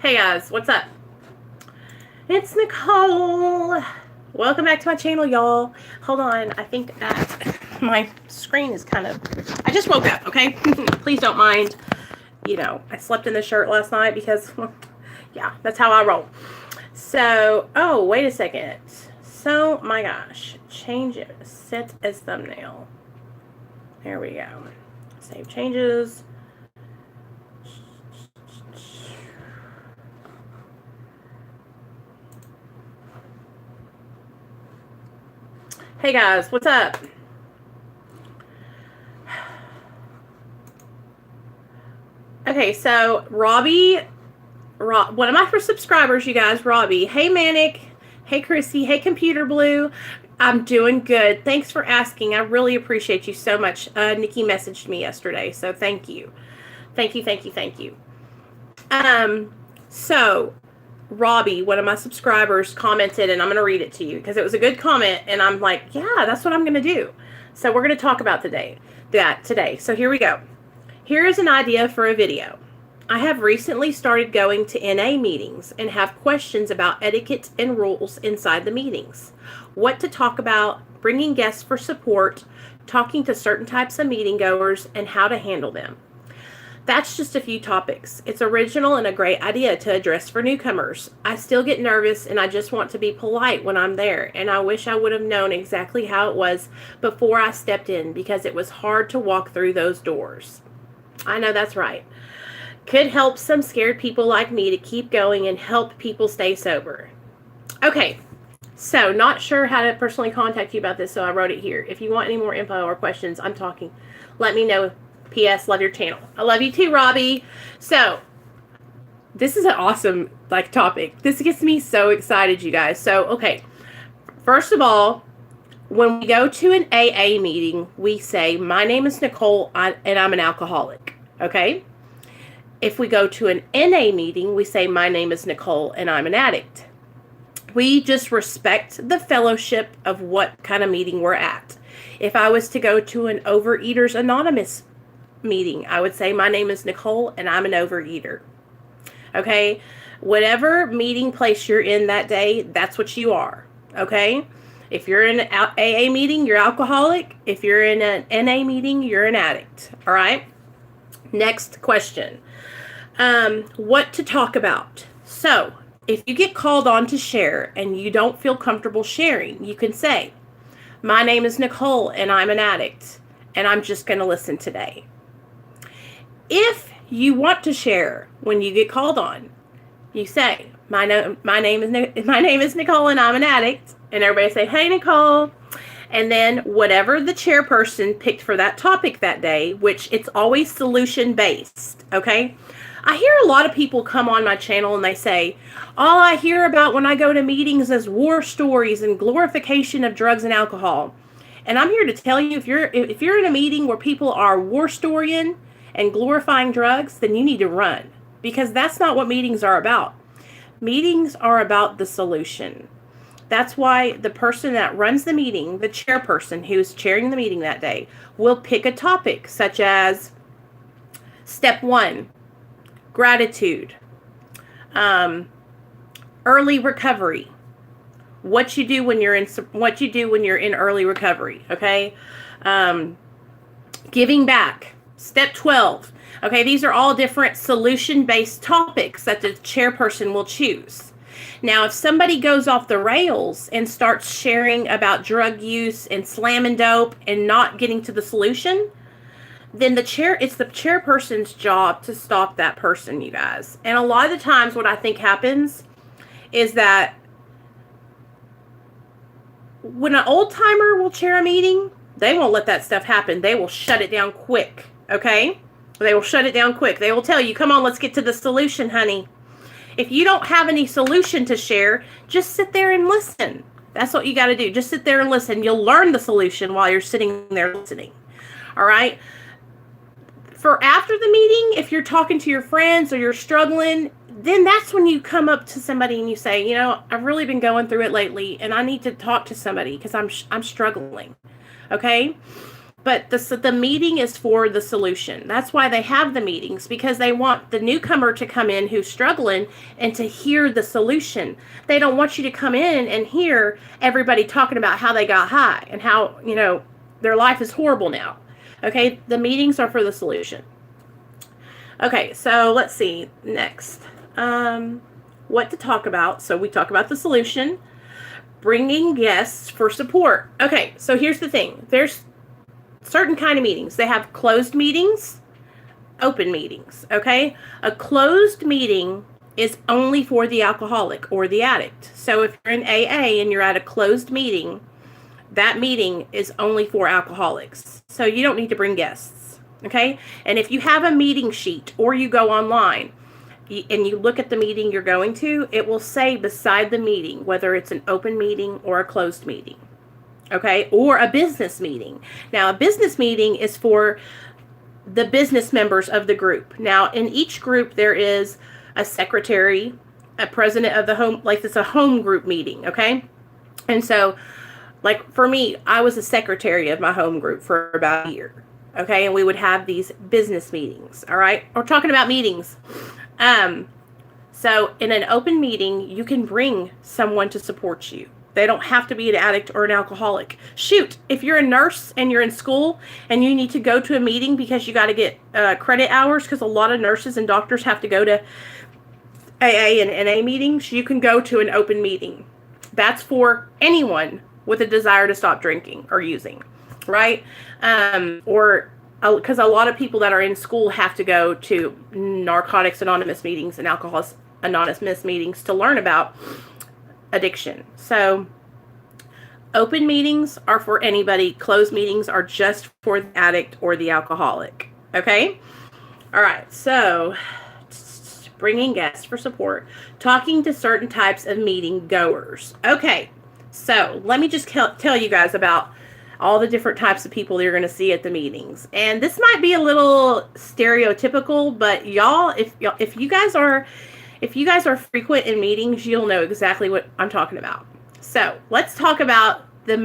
Hey guys, what's up? It's Nicole. Welcome back to my channel, y'all. Hold on, I think that my screen is kind of... I just woke up, okay? Please don't mind. You know, I slept in the shirt last night because, well, yeah, that's how I roll. So, oh, wait a second. So, my gosh. Change it. Set as thumbnail. There we go. Save changes. Hey guys, what's up? Okay, so Robbie, one of my first subscribers, you guys, Robbie. Hey Manic, hey Krissy, hey Computer Blue. I'm doing good. Thanks for asking. I really appreciate you so much. Nikki messaged me yesterday, so thank you. Thank you. So Robbie, one of my subscribers, commented, and I'm going to read it to you because it was a good comment, and I'm like, yeah, that's what I'm going to do. So we're going to talk about that today. So here we go. Here is an idea for a video. I have recently started going to NA meetings and have questions about etiquette and rules inside the meetings. What to talk about, bringing guests for support, talking to certain types of meeting goers, and how to handle them. That's just a few topics. It's original and a great idea to address for newcomers. I still get nervous and I just want to be polite when I'm there, and I wish I would have known exactly how it was before I stepped in because it was hard to walk through those doors. I know that's right. Could help some scared people like me to keep going and help people stay sober. Okay, so not sure how to personally contact you about this, so I wrote it here. If you want any more info or questions, I'm talking. Let me know. P.S. Love your channel. I love you too, Robbie. So, this is an awesome topic. This gets me so excited, you guys. So, okay. First of all, when we go to an AA meeting, we say, my name is Nicole, and I'm an alcoholic. Okay? If we go to an NA meeting, we say, my name is Nicole, and I'm an addict. We just respect the fellowship of what kind of meeting we're at. If I was to go to an Overeaters Anonymous meeting, I would say my name is Nicole and I'm an overeater. Okay? Whatever meeting place you're in that day, that's what you are. Okay? If you're in an AA meeting, you're alcoholic. If you're in an NA meeting, you're an addict. All right? Next question. What to talk about. So, if you get called on to share and you don't feel comfortable sharing, you can say, my name is Nicole and I'm an addict and I'm just going to listen today. If you want to share when you get called on, you say, my name is Nicole and I'm an addict. And everybody say, hey, Nicole. And then whatever the chairperson picked for that topic that day, which it's always solution-based, okay? I hear a lot of people come on my channel and they say, all I hear about when I go to meetings is war stories and glorification of drugs and alcohol. And I'm here to tell you, if you're in a meeting where people are war storying and glorifying drugs, then you need to run, because that's not what meetings are about. Meetings are about the solution. That's why the person that runs the meeting, the chairperson who's chairing the meeting that day, will pick a topic such as step 1, gratitude, early recovery, what you do when you're in early recovery, okay? Giving back. Step 12. Okay, these are all different solution-based topics that the chairperson will choose. Now, if somebody goes off the rails and starts sharing about drug use and slamming dope and not getting to the solution, then it's the chairperson's job to stop that person, you guys. And a lot of the times what I think happens is that when an old-timer will chair a meeting, they won't let that stuff happen. They will shut it down quick. Okay? They will shut it down quick. They will tell you, come on, let's get to the solution, honey. If you don't have any solution to share, just sit there and listen. That's what you got to do. Just sit there and listen. You'll learn the solution while you're sitting there listening. All right? For after the meeting, if you're talking to your friends or you're struggling, then that's when you come up to somebody and you say, you know, I've really been going through it lately and I need to talk to somebody because I'm struggling. Okay? But the meeting is for the solution. That's why they have the meetings, because they want the newcomer to come in who's struggling and to hear the solution. They don't want you to come in and hear everybody talking about how they got high and how, their life is horrible now. Okay, the meetings are for the solution. Okay, so let's see. Next. What to talk about. So we talk about the solution. Bringing guests for support. Okay, so here's the thing. There's certain kind of meetings. They have closed meetings, open meetings, okay? A closed meeting is only for the alcoholic or the addict. So if you're in AA and you're at a closed meeting, that meeting is only for alcoholics. So you don't need to bring guests, okay? And if you have a meeting sheet or you go online and you look at the meeting you're going to, it will say beside the meeting whether it's an open meeting or a closed meeting. Okay, or a business meeting. Now, a business meeting is for the business members of the group. Now, in each group, there is a secretary, a president of the home, like it's a home group meeting, okay? And so, like for me, I was a secretary of my home group for about a year, okay? And we would have these business meetings, all right? We're talking about meetings. So, in an open meeting, you can bring someone to support you. They don't have to be an addict or an alcoholic. Shoot, if you're a nurse and you're in school and you need to go to a meeting because you got to get credit hours, because a lot of nurses and doctors have to go to AA and NA meetings, you can go to an open meeting. That's for anyone with a desire to stop drinking or using, right? Or because a lot of people that are in school have to go to Narcotics Anonymous meetings and Alcoholics Anonymous meetings to learn about addiction. So open meetings are for anybody. Closed meetings are just for the addict or the alcoholic. Okay? All right. So bringing guests for support. Talking to certain types of meeting goers. Okay. So let me just tell you guys about all the different types of people you're going to see at the meetings. And this might be a little stereotypical, but y'all, if you guys are frequent in meetings, you'll know exactly what I'm talking about. So let's talk about the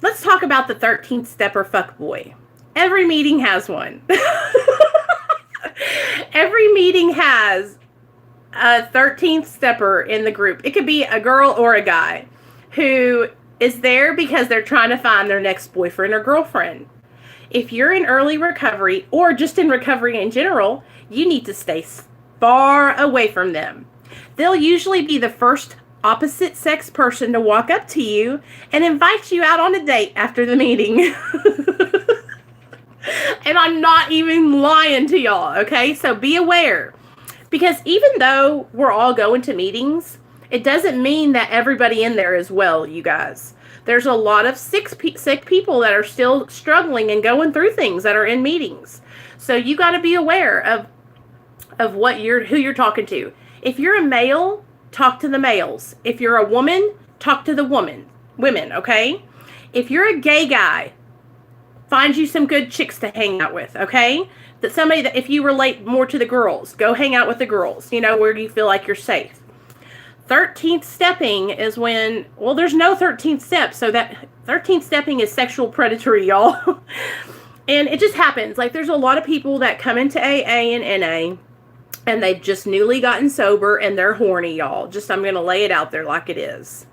13th stepper fuckboy. Every meeting has one. Every meeting has a 13th stepper in the group. It could be a girl or a guy who is there because they're trying to find their next boyfriend or girlfriend. If you're in early recovery or just in recovery in general, you need to stay far away from them. They'll usually be the first opposite sex person to walk up to you and invite you out on a date after the meeting. And I'm not even lying to y'all, okay? So be aware. Because even though we're all going to meetings, it doesn't mean that everybody in there is well, you guys. There's a lot of sick people that are still struggling and going through things that are in meetings. So you got to be aware of who you're talking to. If you're a male, talk to the males. If you're a woman, talk to the women, okay? If you're a gay guy, find you some good chicks to hang out with, okay? If you relate more to the girls, go hang out with the girls, where you feel like you're safe. 13th stepping is when, there's no 13th step, so that 13th stepping is sexual predatory, y'all. And it just happens. Like, there's a lot of people that come into AA and NA, and they've just newly gotten sober, and they're horny, y'all. I'm going to lay it out there like it is.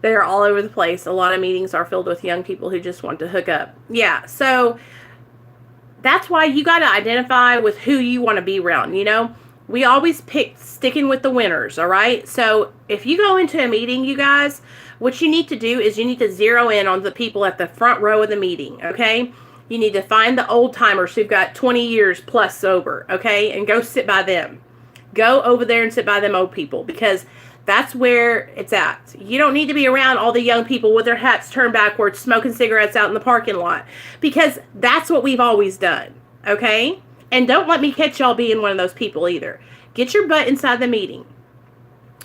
They're all over the place. A lot of meetings are filled with young people who just want to hook up. Yeah, so that's why you got to identify with who you want to be around, We always pick sticking with the winners, all right? So if you go into a meeting, you guys, what you need to do is you need to zero in on the people at the front row of the meeting, okay? You need to find the old timers who've got 20 years plus sober, okay? And go sit by them. Go over there and sit by them old people, because that's where it's at. You don't need to be around all the young people with their hats turned backwards, smoking cigarettes out in the parking lot, because that's what we've always done, okay? And don't let me catch y'all being one of those people either. Get your butt inside the meeting.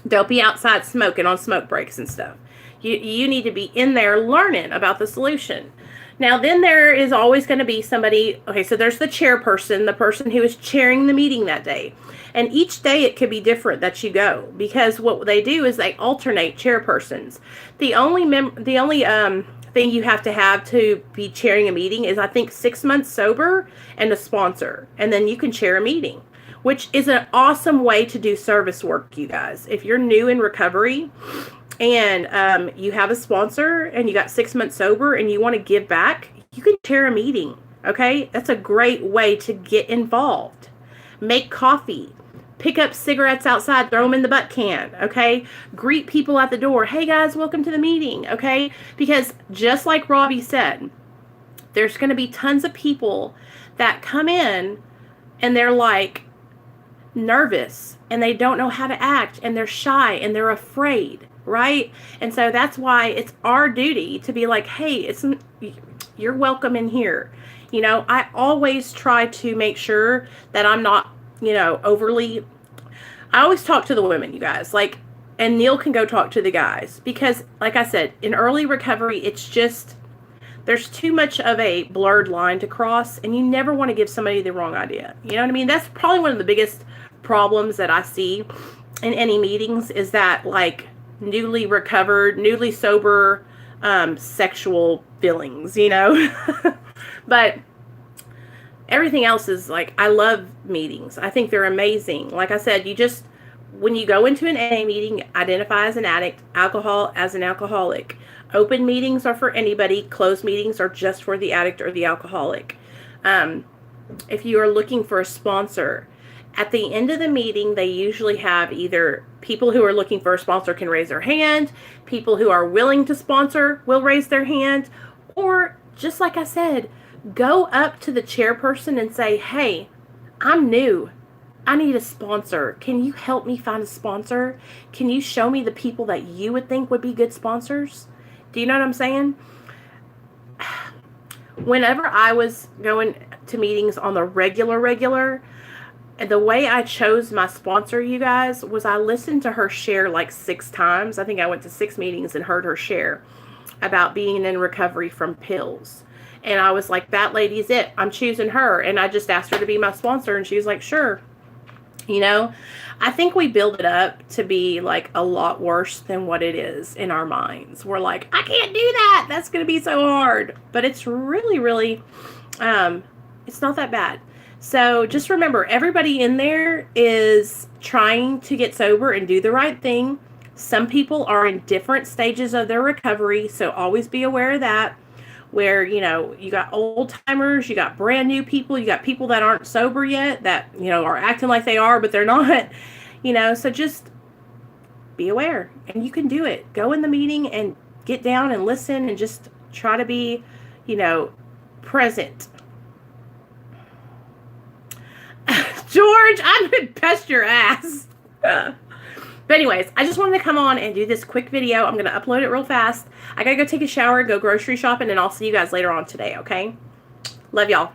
Don't be outside smoking on smoke breaks and stuff. You need to be in there learning about the solution. Now, then there is always going to be somebody, okay, so there's the chairperson, the person who is chairing the meeting that day. And each day it could be different that you go, because what they do is they alternate chairpersons. The only thing you have to be chairing a meeting is, I think, 6 months sober and a sponsor. And then you can chair a meeting, which is an awesome way to do service work, you guys. If you're new in recovery and you have a sponsor and you got 6 months sober and you want to give back, you can chair a meeting, okay? That's a great way to get involved. Make coffee. Pick up cigarettes outside, throw them in the butt can, okay? Greet people at the door. Hey, guys, welcome to the meeting, okay? Because just like Robbie said, there's going to be tons of people that come in and they're like nervous and they don't know how to act and they're shy and they're afraid, right? And so that's why it's our duty to be like, hey, you're welcome in here. You know, I always try to make sure that I'm not, you know, overly, I always talk to the women, you guys, like, and Neil can go talk to the guys, because like I said, in early recovery, it's just, there's too much of a blurred line to cross, and you never want to give somebody the wrong idea. You know what I mean? That's probably one of the biggest problems that I see in any meetings, is that like newly recovered, newly sober, sexual feelings, you know? But everything else is like, I love meetings. I think they're amazing. Like I said, when you go into an AA meeting, identify as an addict, alcohol as an alcoholic. Open meetings are for anybody. Closed meetings are just for the addict or the alcoholic. If you are looking for a sponsor, at the end of the meeting, they usually have either people who are looking for a sponsor can raise their hand, people who are willing to sponsor will raise their hand, or just like I said, go up to the chairperson and say, hey, I'm new. I need a sponsor. Can you help me find a sponsor? Can you show me the people that you would think would be good sponsors? Do you know what I'm saying? Whenever I was going to meetings on the regular, the way I chose my sponsor, you guys, was I listened to her share like 6 times. I think I went to 6 meetings and heard her share about being in recovery from pills. And I was like, that lady's it. I'm choosing her. And I just asked her to be my sponsor. And she was like, sure. You know, I think we build it up to be like a lot worse than what it is in our minds. We're like, I can't do that. That's going to be so hard. But it's really, it's not that bad. So just remember, everybody in there is trying to get sober and do the right thing. Some people are in different stages of their recovery. So always be aware of that. Where, you know, you got old timers, you got brand new people, you got people that aren't sober yet, that, you know, are acting like they are, but they're not, you know, so just be aware and you can do it. Go in the meeting and get down and listen and just try to be, you know, present. George, I'm going to pest your ass. But anyways, I just wanted to come on and do this quick video. I'm going to upload it real fast. I got to go take a shower, go grocery shopping, and I'll see you guys later on today, okay? Love y'all.